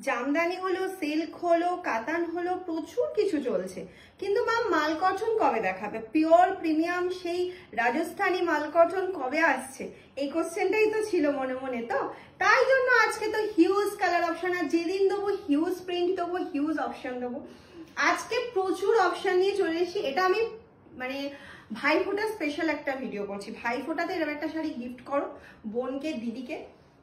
জামদানি হলো, সিল্ক হলো, কাতান হলো, প্রচুর কিছু চলছে, কিন্তু ম্যাম মাল কটন কবে দেখাবে? পিওর প্রিমিয়াম সেই রাজস্থানী মাল কটন কবে আসছে? এই কোশ্চেনটাই তো ছিল মনে মনে। তো তাই জন্য আজকে তো হিউজ কালার অপশন, আর যেদিন দেবো হিউজ প্রিন্ট দেবো, হিউজ অপশন দেবো। আজকে প্রচুর অপশন নিয়ে চলে এসেছি। এটা আমি মানে ভাইফোঁটা স্পেশাল একটা ভিডিও করছি। ভাইফোঁটাতে এরকম একটা শাড়ি গিফট করো বোনকে, দিদিকে,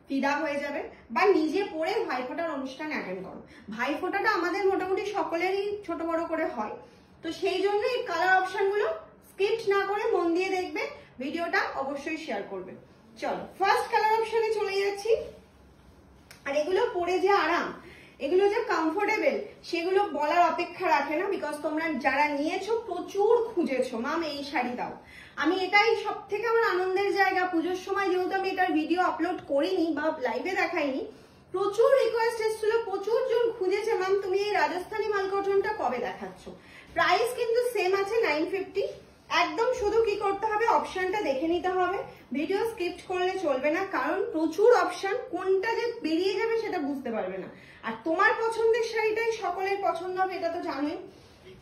ফিদা হয়ে যাবে, বা নিজে পরে ভাইফোঁটার অনুষ্ঠান অ্যাটেন্ড করো। ভাইফোঁটাটা আমাদের মোটামুটি সকলেরই ছোট বড় করে হয়, তো সেই জন্য এই কালার অপশনগুলো স্কিপ না করে মন দিয়ে দেখবে, ভিডিওটা অবশ্যই শেয়ার করবে। চলো ফার্স্ট কালার অপশনে চলে যাচ্ছি। আর এগুলো পরে যে আরাম, এগুলো যে কমফোর্টেবল, সেগুলো বলার অপেক্ষা রাখে না, বিকজ তোমরা যারা নিয়েছো প্রচুর খুঁজেছো মাম এই শাড়ি দাও। আমি এটাই সব থেকে আমার আনন্দের জায়গা, পুজোর সময় যেহেতু আমি এটার ভিডিও আপলোড করিনি বা লাইভে দেখাইনি, প্রচুর রিকোয়েস্ট এসেছিল, প্রচুর জন খুঁজেছে ম্যাম তুমি এই রাজস্থানী মাল কটনটা কবে দেখাচ্ছ। প্রাইস কিন্তু সেম আছে 950। একদম শুধু কি করতে হবে, অপশনটা দেখে নিতে হবে, ভিডিও স্কিপ করলে চলবে না, কারণ প্রচুর অপশন, কোনটা যে বেরিয়ে যাবে সেটা বুঝতে পারবে না। আর তোমার পছন্দের শাড়িটাই সকলের পছন্দ হবে, এটা তো জানোই।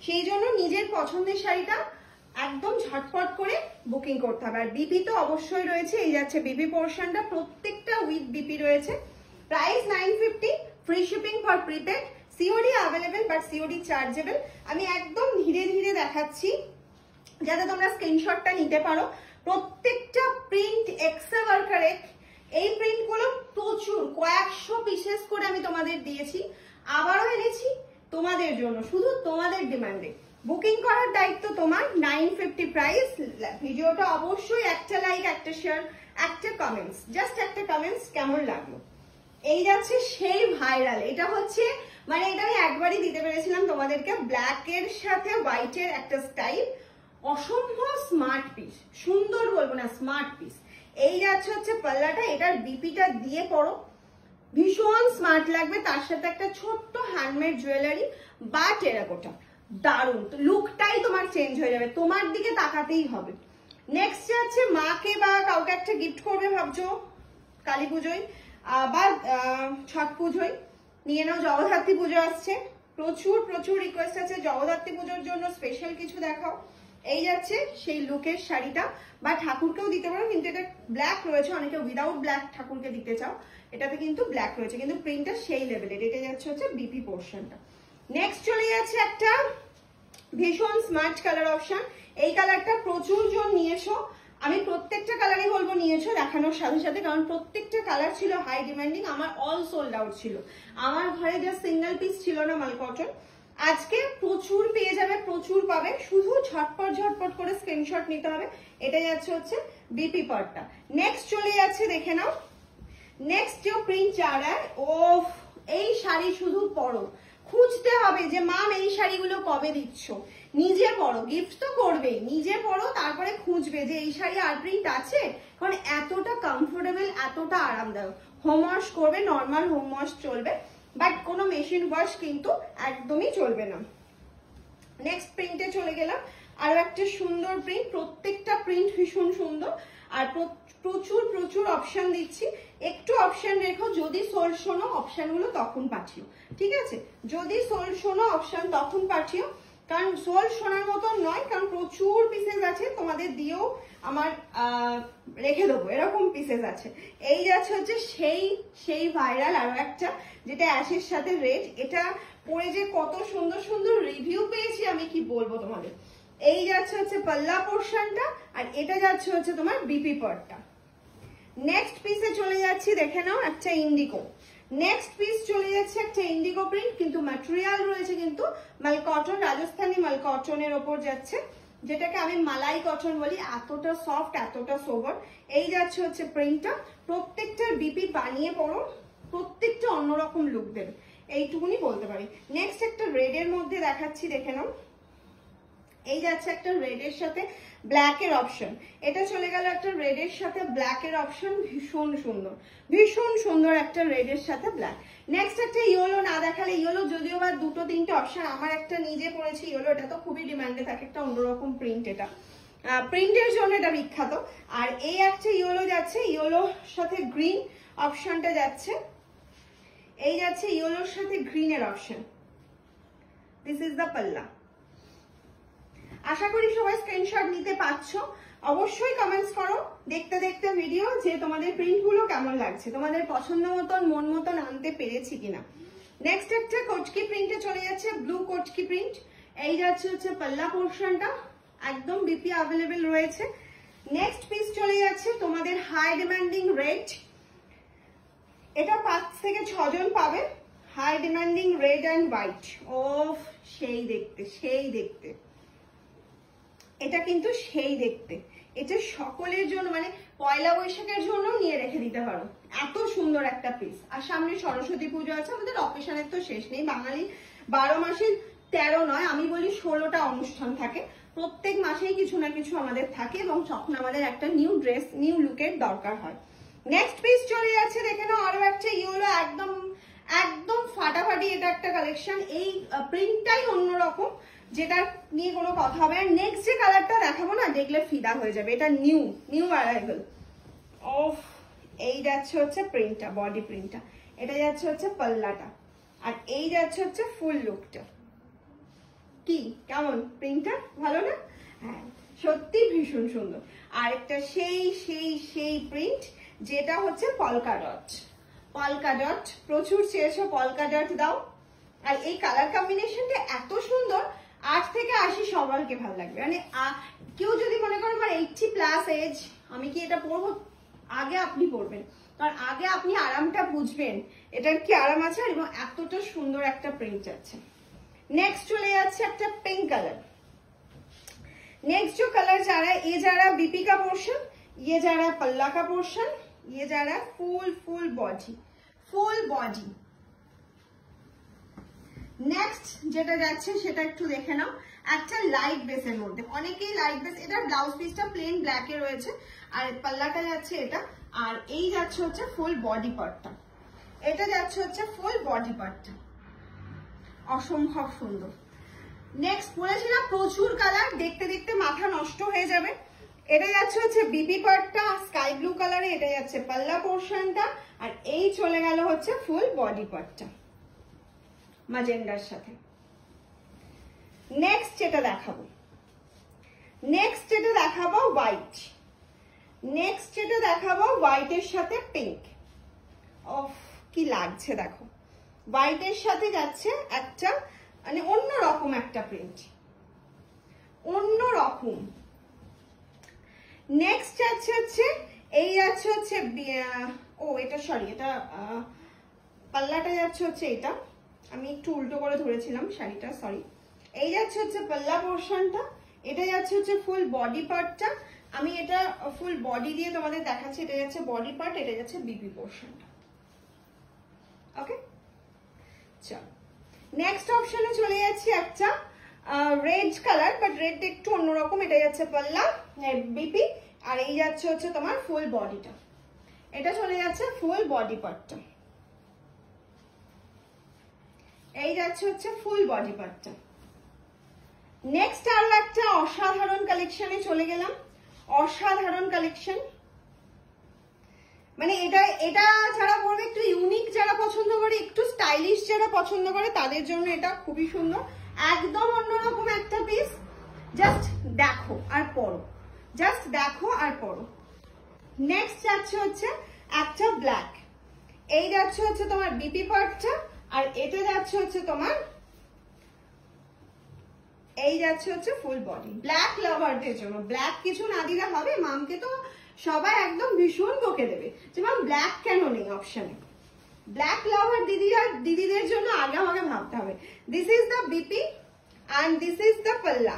সেই জন্য নিজের পছন্দের শাড়িটা একদম ঝটপট করে বুকিং করতে হবে। আর বিপি তো অবশ্যই রয়েছে, এই যাচ্ছে বিপি পোর্শনটা, প্রত্যেকটা উইথ বিপি রয়েছে। Price 950, free shipping for prepaid, COD available but COD chargeable. আমি একদম ধীরে ধীরে দেখাচ্ছি যাতে তোমরা স্ক্রিনশটটা নিতে পারো। প্রত্যেকটা প্রিন্ট এক্সে ওয়ার্কার এক, এই প্রিন্টগুলো প্রচুর কয়েকশো পিসেস করে আমি তোমাদের দিয়েছি, আবারও এনেছি তোমাদের জন্য, শুধু তোমাদের ডিমান্ডে। বুকিং করার দায়িত্ব তোমার। 950 প্রাইস। ভিডিওটা অবশ্যই একটা লাইক, একটা শেয়ার, একটা কমেন্টস, জাস্ট একটা কমেন্টস কেমন লাগলো। এই যাচ্ছে সেই ভাইরাল, এটা হচ্ছে মানে এটা আমি একবারই দিতে পেরেছিলাম তোমাদেরকে, ব্ল্যাক এর সাথে হোয়াইটের একটা স্টাইল, অসম্ভব স্মার্ট পিস, সুন্দর বলবো না, স্মার্ট পিস। এই যাচ্ছে হচ্ছে পাল্লাটা, এটার বিপিটা দিয়ে পড়ো, ভীষণ স্মার্ট লাগবে। তার সাথে একটা ছোট্ট হ্যান্ডমেড জুয়েলারি বা টেরাকোটা, দারুণ। তো লুকটাই তোমার চেঞ্জ হয়ে যাবে, তোমার দিকে তাকাতেই হবে। নেক্সট যাচ্ছে মাকে বা কাউকে একটা গিফট করবে ভাবছো কালী পুজোয় বা ছট পুজোয়, নিয়ে নাও। জগদ্ধাত্রী পুজো আসছে, প্রচুর প্রচুর রিকোয়েস্ট আছে জগদ্ধাত্রী পুজোর জন্য স্পেশাল কিছু দেখাও। এই যাচ্ছে সেই লুকের শাড়িটা, বা ঠাকুরকেও দিতে পারো, কিন্তু এটা ব্ল্যাক রয়েছে, অনেকে উইদাউট ব্ল্যাক ঠাকুরকে দিতে চাও, এটাতে কিন্তু ব্ল্যাক রয়েছে, কিন্তু প্রিন্টটা সেই লেভেলের। এটা যাচ্ছে হচ্ছে বিপি পোর্শনটা। নেক্সট চলে যাচ্ছে একটা ভীষণ স্মার্ট কালার অপশন। এই কালারটা প্রচুর জন নিয়েছো, আমি প্রত্যেকটা কালারই বলবো নিয়েছো দেখানোর সাথে সাথে, কারণ প্রত্যেকটা কালার ছিল হাই ডিমান্ডিং, আমার অল সোল্ড আউট ছিল, আমার ঘরে যা সিঙ্গেল পিস ছিল না মাল কটন। আজকে প্রচুর পেয়ে যাবে, প্রচুর পাবে, শুধু ঝটপট ঝটপট করে স্ক্রিনশট নিতে হবে। এটা যাচ্ছে হচ্ছে বিপি পার্টটা। নেক্সট চলে যাচ্ছে, দেখে নাও নেক্সট যে প্রিন্ট চারা। ও এই শাড়ি শুধু পরো, খুঁজতে হবে যে মাম এই শাড়িগুলো কবে দিচ্ছ, নিজে পরো, গিফট তো করবেই, নিজে পরো, তারপরে খুঁজবে যে এই শাড়ি আর প্রিন্ট আছে, কারণ এতটা কমফোর্টেবল, এতটা আরামদায়ক। হোম ওয়াশ করবে, নর্মাল হোম ওয়াশ চলবে, বাট কোনো মেশিন ওয়াশ কিন্তু একদমই চলবে না। নেক্সট প্রিন্টে চলে গেলাম, আরো একটা সুন্দর প্রিন্ট, প্রত্যেকটা প্রিন্ট ভীষণ সুন্দর, আর প্রচুর প্রচুর অপশন দিচ্ছি। একটু অপশন রেখো, যদি সোল শোনো অপশনগুলো তখন পাঠিও, ঠিক আছে? যদি সোল শোনো অপশন তখন পাঠিও, কারণ সোল শোনার মতন নয়, কারণ প্রচুর পিসেস আছে, তোমাদের দিয়েও আমার রেখে দেবো, এরকম পিসেস আছে। এই যাচ্ছে হচ্ছে সেই ভাইরাল আরো একটা, যেটা অ্যাশের সাথে রেড। এটা পরে যে কত সুন্দর সুন্দর রিভিউ পেয়েছি আমি কি বলবো তোমাদের। এই যাচ্ছে হচ্ছে পাল্লা পোর্শনটা, আর এটা যাচ্ছে হচ্ছে তোমার বিপি পার্টটা। নেক্সট পিসে চলে যাচ্ছি, দেখে নাও একটা ইন্ডিগো। নেক্সট পিস চলে যাচ্ছে একটা ইন্ডিগো প্রিন্ট, কিন্তু ম্যাটেরিয়াল রয়েছে কিন্তু মাল কটন, রাজস্থানী মাল কটনের ওপর যাচ্ছে, যেটাকে আমি মালাই কটন বলি, এতটা সফট, এতটা সোবার। এই যাচ্ছে হচ্ছে প্রিন্টটা, প্রত্যেকটার বিপি বানিয়ে পড়ো, প্রত্যেকটা অন্যরকম লুক দেবে, এইটুকুনি বলতে পারি। নেক্সট একটা রেডের মধ্যে দেখাচ্ছি, দেখে নাও। এই যাচ্ছে একটা রেডের সাথে ব্ল্যাকের অপশন, এটা চলে গেল একটা রেডের সাথে ব্ল্যাকের অপশন, ভীষণ সুন্দর, ভীষণ সুন্দর একটা রেডের সাথে ব্ল্যাক। নেক্সট একটা ইয়েলো, না দেখালে ইয়েলো, যদিও বা দুটো তিনটে অপশন, আমার একটা নিজে পড়েছি ইয়েলো, এটা তো খুবই ডিমান্ডে থাকে, একটা অন্যরকম প্রিন্ট, এটা প্রিন্টের জন্য এটা বিখ্যাত। আর এই একটা ইয়েলো যাচ্ছে, ইয়েলোর সাথে গ্রিন অপশনটা যাচ্ছে। এই যাচ্ছে ইয়েলোর সাথে গ্রিনের অপশন। দিস ইজ দ্য পাল্লা। আশা করি সবাই স্ক্রিনশট নিতে পারছো। অবশ্যই কমেন্টস করো দেখতে দেখতে ভিডিও যে তোমাদের প্রিন্ট গুলো কেমন লাগছে, তোমাদের পছন্দ মতন মন মতন আনতে পেরেছি কিনা। নেক্সট একটা কোচকি প্রিন্টে চলে যাচ্ছে, ব্লু কোচকি প্রিন্ট। এই যাচ্ছে হচ্ছে পাল্লা পোর্শনটা, একদম বিপি অ্যাভেলেবেল রয়েছে। নেক্সট পিস চলে যাচ্ছে তোমাদের হাই ডিমান্ডিং রেড। এটা 5 থেকে 6 জন পাবে। High demanding red and white. ও সেই দেখতে, সেই দেখতে, এটা কিন্তু সেই দেখতে। এটা সকলের জন্য, মানে পয়লা বৈশাখের জন্য নিয়ে রেখে দিতে পারো, এত সুন্দর একটা পিস। আর সামনে সরস্বতী পুজো আছে, আমাদের অকেশনের তো শেষ নেই। বাঙালি 12 মাসে 13 নয়, আমি বলি 16টা অনুষ্ঠান থাকে। প্রত্যেক মাসেই কিছু না কিছু আমাদের থাকে এবং তখন আমাদের একটা নিউ ড্রেস, নিউ লুকের দরকার হয়। নেক্সট পিস চলে যাচ্ছে, দেখে নাও আরো একটা ইয়েলো, একদম একদম ফাটাফাটি। এটা একটা কালেকশন, এই প্রিন্টটাই অন্যরকম, যেটা নিয়ে কোনো কথা হবে। আর নেক্সট যে কালারটা দেখাবো না, দেখলে ফিদা হয়ে যাবে। এটা নিউ অ্যারাইভেল। অফ, এই যাচ্ছে হচ্ছে প্রিন্টটা, বডি প্রিন্টটা। এটা যাচ্ছে হচ্ছে পাল্লাটা, আর এই যাচ্ছে হচ্ছে ফুল লুকটা। কি কেমন প্রিন্টটা, ভালো না? হ্যাঁ, সত্যি ভীষণ সুন্দর। আর একটা সেই প্রিন্ট, যেটা হচ্ছে পলকা ডট। পলকা ডট প্রচুর চেয়েছো, পলকা ডট দাও। আর এই কালার কম্বিনেশনটা এত সুন্দর, 8 থেকে 80 সবাইকে ভালো লাগবে। মানে কেউ যদি মনে করেন আমার 80+ এজ, আমি কি এটা পরবো, আগে আপনি পরবেন, কারণ আগে আপনি আরামটা বুঝবেন, এটার কি আরাম আছে, এবং এতটা সুন্দর একটা প্রিন্ট আছে। नेक्स्ट चले जाচ্ছে একটা पिंक कलर। नेक्स्ट जो कलर जा रहा है, ये जा रहा है बीपी का पोर्शन, ये जा रहा है पल्ला का पोर्शन, ये जा रहा है फुल बॉडी। नेक्स्ट যেটা যাচ্ছে সেটা একটু দেখে নাও, একটা লাইট বেসের মধ্যে। অনেকেই লাইট বেস, এটা ব্লাউজ পিসটা প্লেন ব্ল্যাক এ রয়েছে, আর পাল্লাটা যাচ্ছে এটা, আর এই যাচ্ছে হচ্ছে ফুল বডি পার্টটা। এটা যাচ্ছে হচ্ছে ফুল বডি পার্টটা, অসম্ভব সুন্দর। নেক্সট বলেছিলাম প্রচুর কালার, দেখতে দেখতে মাথা নষ্ট হয়ে যাবে। এটা যাচ্ছে হচ্ছে বিপি পার্টটা স্কাই ব্লু কালারে, এটা যাচ্ছে পাল্লা পোর্শনটা, আর এই চলে গেল হচ্ছে ফুল বডি পার্টটা ম্যাজেন্ডার সাথে। নেক্সট যেটা দেখাবো, হোয়াইট। নেক্সট যেটা দেখাবো হোয়াইটের সাথে পিঙ্ক। অফ, কি লাগছে দেখো, হোয়াইটের সাথে যাচ্ছে একটা মানে অন্যরকম একটা প্রিন্ট, অন্যরকম। নেক্সট যাচ্ছে হচ্ছে এই যাচ্ছে হচ্ছে এটা সরি, এটা পাল্লাটা যাচ্ছে হচ্ছে এটা, আমি একটু উল্টো করে ধরেছিলাম শাড়িটা, সরি। এই যাচ্ছে হচ্ছে পাল্লা পোর্শনটা, এটা যাচ্ছে হচ্ছে ফুল বডি পার্টটা। আমি এটা ফুল বডি দিয়ে তোমাদের দেখাচ্ছি। এটা যাচ্ছে বডি পার্ট, এটা যাচ্ছে বিপি পোর্শনটা। ওকে, চল নেক্সট অপশনে চলে যাচ্ছি একটা রেড কালার, বাট রেডটা একটু অন্যরকম। এটা যাচ্ছে পাল্লা বিপি, আর এই যাচ্ছে হচ্ছে তোমার ফুল বডিটা। এটা চলে যাচ্ছে ফুল বডি পার্টটা, এই যাচ্ছে হচ্ছে ফুল বডি পার্টটা। নেক্সট আরো একটা অসাধারণ কালেকশনে চলে গেলাম, অসাধারণ কালেকশন। মানে এটা যারা পরবে, একটু ইউনিক যারা পছন্দ করে, একটু স্টাইলিশ যারা পছন্দ করে, তাদের জন্য এটা খুবই সুন্দর। একদম অন্যরকম একটা পিস, জাস্ট দেখো আর পরো, জাস্ট দেখো আর পরো। নেক্সট যাচ্ছে হচ্ছে একটা ব্ল্যাক, এই যাচ্ছে হচ্ছে তোমার বিপি পার্টটা, আর এটা যাচ্ছে হচ্ছে তোমার এই যাচ্ছে হচ্ছে ফুল বডি। ব্ল্যাক লাভারদের জন্য, ব্ল্যাক কিছু না দিলে হবে, মামকে তো সবাই একদম ভীষণ বকে দেবে যে ম্যাম ব্ল্যাক কেন নেই অপশনে। ব্ল্যাক লাভার দিদিদের জন্য আগে আমাকে ভাবতে হবে। This is the BP and this is the পাল্লা,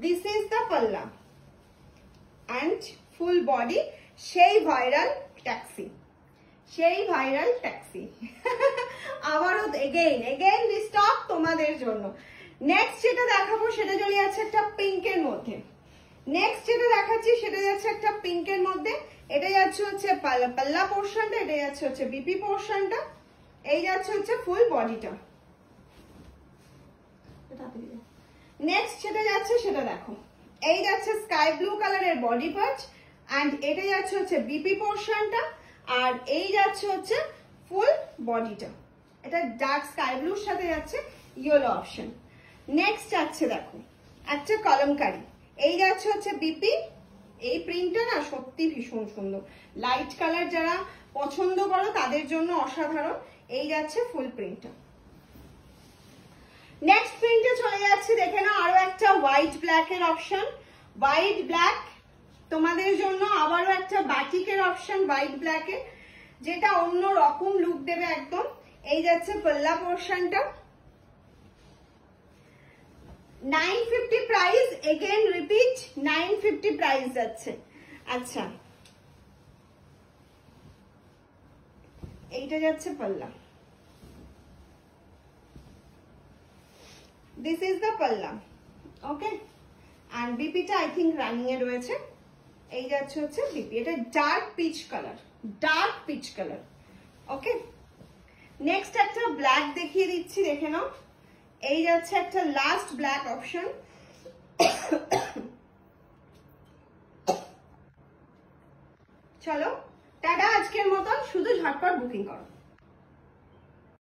দিস ইজ দ্য পাল্লা অ্যান্ড ফুল বডি। সেই ভাইরাল ট্যাক্সি, সেই ভাইরাল ট্যাক্সি আবারও এগেইন রিস্টক তোমাদের জন্য। নেক্সট যেটা দেখাবো সেটা চলে যাচ্ছে একটা পিঙ্কের মধ্যে। নেক্সট যেটা দেখাচ্ছি সেটা যাচ্ছে একটা পিঙ্কের মধ্যে, এটা যাচ্ছে হচ্ছে পাল্লা পোর্শনটা, এটা যাচ্ছে হচ্ছে বিপি পোর্শনটা, এই যাচ্ছে হচ্ছে ফুল বডিটা। নেক্সট যেটা যাচ্ছে সেটা দেখো, এই যাচ্ছে স্কাই ব্লু কালারের বডি পার্ট, অ্যান্ড এটা যাচ্ছে হচ্ছে বিপি পোর্শনটা, আর এই যাচ্ছে হচ্ছে ফুল বডিটা। এটা ডার্ক স্কাই ব্লুর সাথে যাচ্ছে ইয়েলো অপশন। নেক্সট যাচ্ছে দেখো একটা কলমকারি, এই যাচ্ছে হচ্ছে বিপি। এই প্রিন্টটা না সত্যি ভীষণ সুন্দর, লাইট কালার যারা পছন্দ করো তাদের জন্য অসাধারণ। এই যাচ্ছে ফুল প্রিন্টটা। নেক্সট প্রিন্টে চলে যাচ্ছে, দেখে নাও আরো একটা হোয়াইট ব্ল্যাক এর অপশন। হোয়াইট ব্ল্যাক তোমাদের জন্য আবারও একটা বাটিকের অপশন হোয়াইট ব্ল্যাক এর, যেটা অন্য রকম লুক দেবে একদম। এই যাচ্ছে পাল্লা পোর্শনটা, 950 প্রাইস, এগেন রিপিট 950 প্রাইস যাচ্ছে। আচ্ছা এইটা যাচ্ছে পাল্লা, দিস ইজ দ্য পাল্লা, ওকে। আর বিপিটা আই থিঙ্ক রানিং এ রয়েছে। এই যাচ্ছে হচ্ছে বিপি, এটা dark peach colour, dark peach colour, okay. Next একটা ব্ল্যাক দেখিয়ে দিচ্ছি, দেখে নাও। এই যাচ্ছে একটা লাস্ট ব্ল্যাক অপশন। চলো টাটা, আজকের মতন শুধু ঝটপট বুকিং করো।